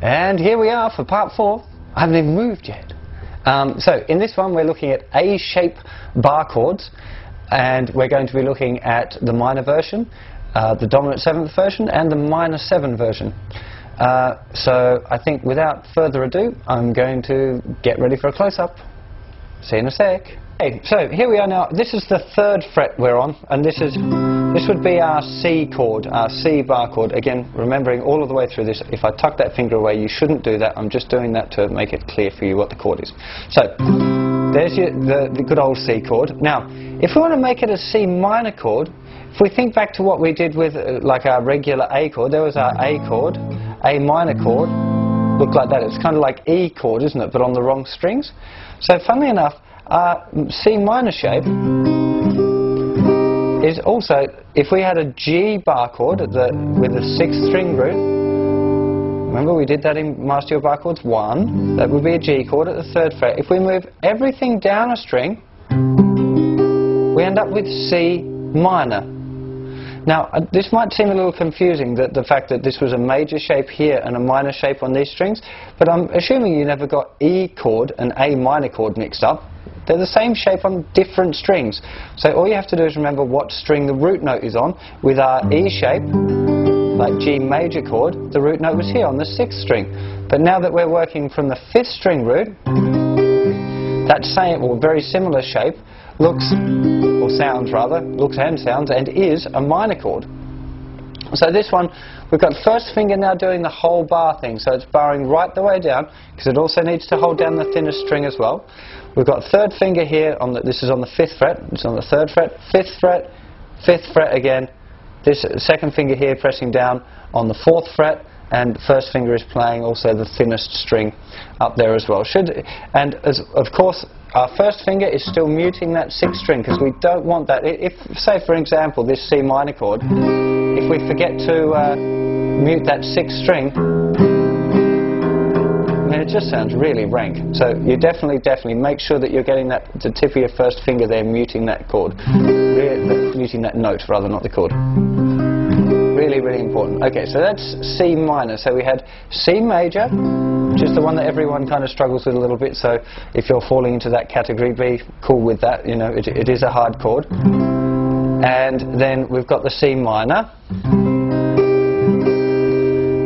And here we are for part 4. I haven't even moved yet. So in this one we're looking at A-shape bar chords, and we're going to be looking at the minor version, the dominant 7th version, and the minor 7 version. So I think without further ado, I'm going to get ready for a close-up. See you in a sec. Okay, so here we are now. This is the 3rd fret we're on, and this would be our C chord, our C bar chord. Again, remembering all of the way through this, if I tuck that finger away, you shouldn't do that. I'm just doing that to make it clear for you what the chord is. So there's the good old C chord. Now, if we want to make it a C minor chord, if we think back to what we did with like our regular A chord, there was our A chord, A minor chord, looked like that. It's kind of like E chord, isn't it, but on the wrong strings. So funnily enough, our C minor shape is also, if we had a G bar chord with the 6th string root, remember we did that in Master Your Bar Chords 1, that would be a G chord at the 3rd fret. If we move everything down a string, we end up with C minor. Now, this might seem a little confusing, that the fact that this was a major shape here and a minor shape on these strings, but I'm assuming you never got E chord and A minor chord mixed up. They're the same shape on different strings. So all you have to do is remember what string the root note is on. With our E shape, like G major chord, the root note was here on the 6th string. But now that we're working from the 5th string root, that same or very similar shape looks, or sounds rather, looks and sounds, and is a minor chord. So this one, we've got 1st finger now doing the whole bar thing, so it's barring right the way down, because it also needs to hold down the thinnest string as well. We've got 3rd finger here, this is on the 5th fret, it's on the 3rd fret, 5th fret, 5th fret again, this 2nd finger here pressing down on the 4th fret, and 1st finger is playing also the thinnest string up there as well. And of course, our 1st finger is still muting that 6th string, because we don't want that. If, say for example, this C minor chord, if we forget to mute that 6th string, I mean, it just sounds really rank. So you definitely make sure that you're getting the tip of your 1st finger there muting that chord, muting that note rather, not the chord. Really, really important. Okay, so that's C minor. So we had C major, which is the one that everyone kind of struggles with a little bit. So if you're falling into that category, be cool with that. You know, it is a hard chord. And then we've got the C minor.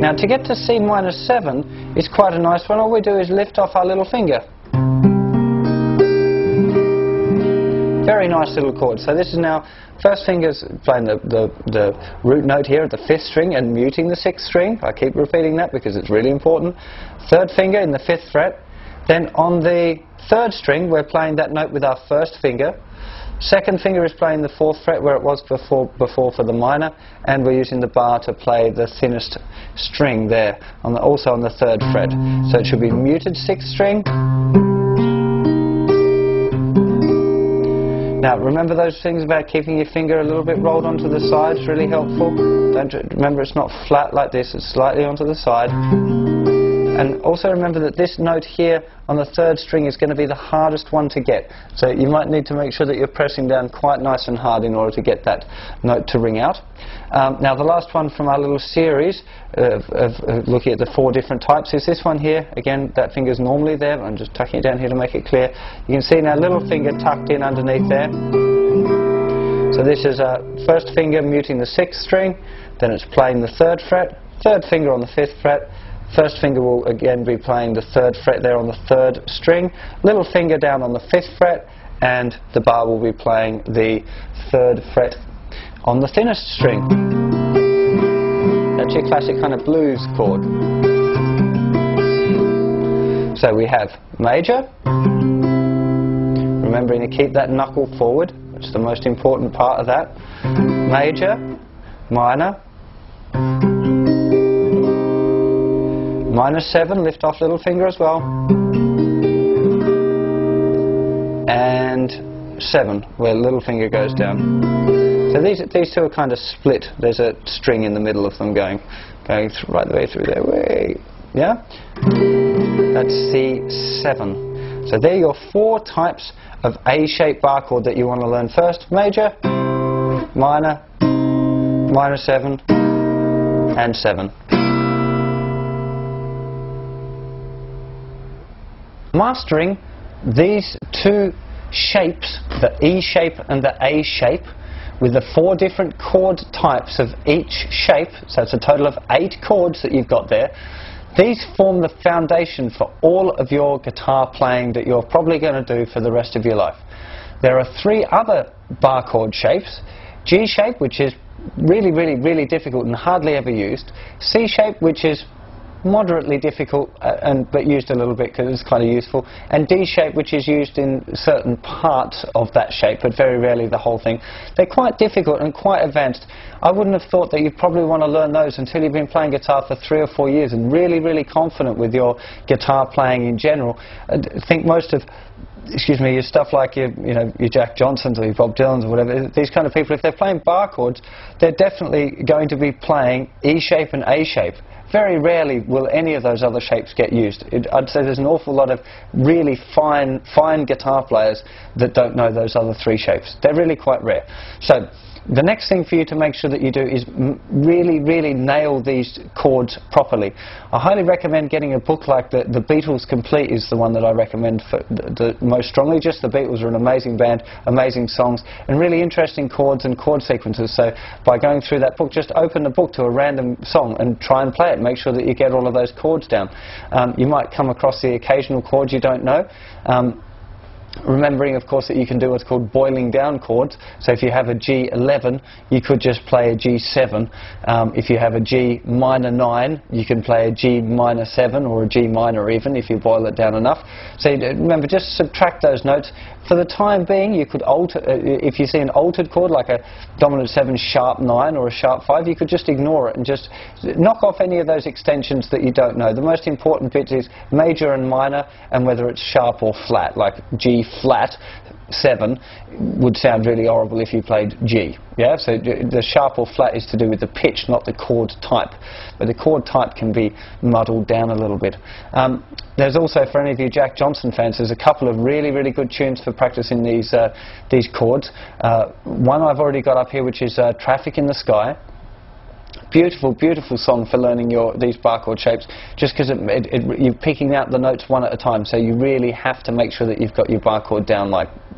Now to get to C minor 7 is quite a nice one. All we do is lift off our little finger. Very nice little chord. So this is now 1st finger's playing the root note here at the 5th string and muting the 6th string. I keep repeating that because it's really important. 3rd finger in the 5th fret. Then on the 3rd string we're playing that note with our 1st finger. 2nd finger is playing the 4th fret where it was before for the minor, and we're using the bar to play the thinnest string there, also on the 3rd fret. So it should be muted 6th string. Now remember those things about keeping your finger a little bit rolled onto the side, it's really helpful. Remember it's not flat like this, it's slightly onto the side. And also remember that this note here on the 3rd string is going to be the hardest one to get. So you might need to make sure that you're pressing down quite nice and hard in order to get that note to ring out. Now the last one from our little series of looking at the 4 different types is this one here. Again, that finger's normally there. I'm just tucking it down here to make it clear. You can see now little finger tucked in underneath there. So this is 1st finger muting the 6th string, then it's playing the 3rd fret, 3rd finger on the 5th fret, 1st finger will again be playing the 3rd fret there on the 3rd string, little finger down on the 5th fret, and the bar will be playing the 3rd fret on the thinnest string. That's your classic kind of blues chord. So we have major, remembering to keep that knuckle forward, that's the most important part of that, major, minor, minor 7, lift off little finger as well, and 7, where little finger goes down. So these 2 are kind of split. There's a string in the middle of them going right the way through there. Yeah? That's C7. So there are your 4 types of A-shaped bar chord that you want to learn first. Major, minor, minor 7, and 7. mastering these two shapes, the E shape and the A shape, with the 4 different chord types of each shape, so it's a total of 8 chords that you've got there. These form the foundation for all of your guitar playing that you're probably going to do for the rest of your life. There are 3 other bar chord shapes. G shape, which is really difficult and hardly ever used. C shape, which is moderately difficult but used a little bit because it's kind of useful, and D shape, which is used in certain parts of that shape but very rarely the whole thing. They're quite difficult and quite advanced. I wouldn't have thought that you'd probably want to learn those until you've been playing guitar for 3 or 4 years and really confident with your guitar playing in general. I think most of your stuff like your Jack Johnsons or your Bob Dylans or whatever, these kind of people, if they're playing bar chords, they're definitely going to be playing E shape and A shape. Very rarely will any of those other shapes get used. I'd say there's an awful lot of really fine guitar players that don't know those other 3 shapes. They're really quite rare. So the next thing for you to make sure that you do is really nail these chords properly. I highly recommend getting a book like the Beatles Complete is the one that I recommend for the most strongly. Just the Beatles are an amazing band, amazing songs, and really interesting chords and chord sequences. So by going through that book, just open the book to a random song and try and play it. Make sure that you get all of those chords down. You might come across the occasional chord you don't know. Remembering, of course, that you can do what's called boiling down chords. So if you have a G11, you could just play a G7. If you have a G minor 9, you can play a G minor 7 or a G minor even if you boil it down enough. So remember, just subtract those notes. For the time being, you could alter, if you see an altered chord like a dominant 7 sharp 9 or a sharp 5, you could just ignore it and just knock off any of those extensions that you don't know. The most important bit is major and minor, and whether it's sharp or flat, like G flat 7 would sound really horrible if you played G. Yeah, so the sharp or flat is to do with the pitch, not the chord type. But the chord type can be muddled down a little bit. There's also, for any of you Jack Johnson fans, there's a couple of really good tunes for practicing these chords. One I've already got up here, which is Traffic in the Sky. Beautiful song for learning these bar chord shapes, just because you're picking out the notes one at a time, so you really have to make sure that you've got your bar chord down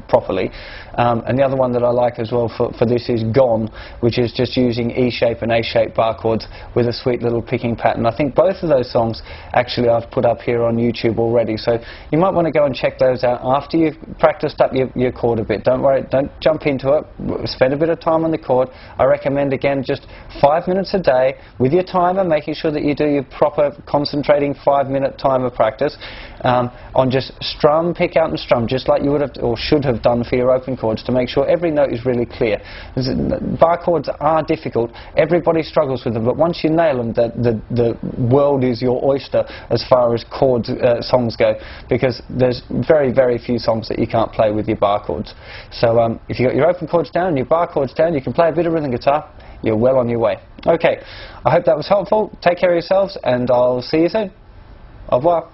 properly. And the other one that I like as well for this is Gone, which is just using E shape and A shape bar chords with a sweet little picking pattern. I think both of those songs actually I've put up here on YouTube already, so you might want to go and check those out after you've practiced up your chord a bit. Don't worry, don't jump into it. Spend a bit of time on the chord. I recommend, again, just 5 minutes a day with your timer, making sure that you do your proper concentrating 5-minute timer practice on just strum, pick out and strum, just like you would have or should have done for your open chords, to make sure every note is really clear. Bar chords are difficult. Everybody struggles with them, but once you nail them, the world is your oyster as far as chords songs go, because there's very few songs that you can't play with your bar chords. So if you've got your open chords down and your bar chords down, you can play a bit of rhythm guitar. You're well on your way. Okay, I hope that was helpful. Take care of yourselves, and I'll see you soon. Au revoir.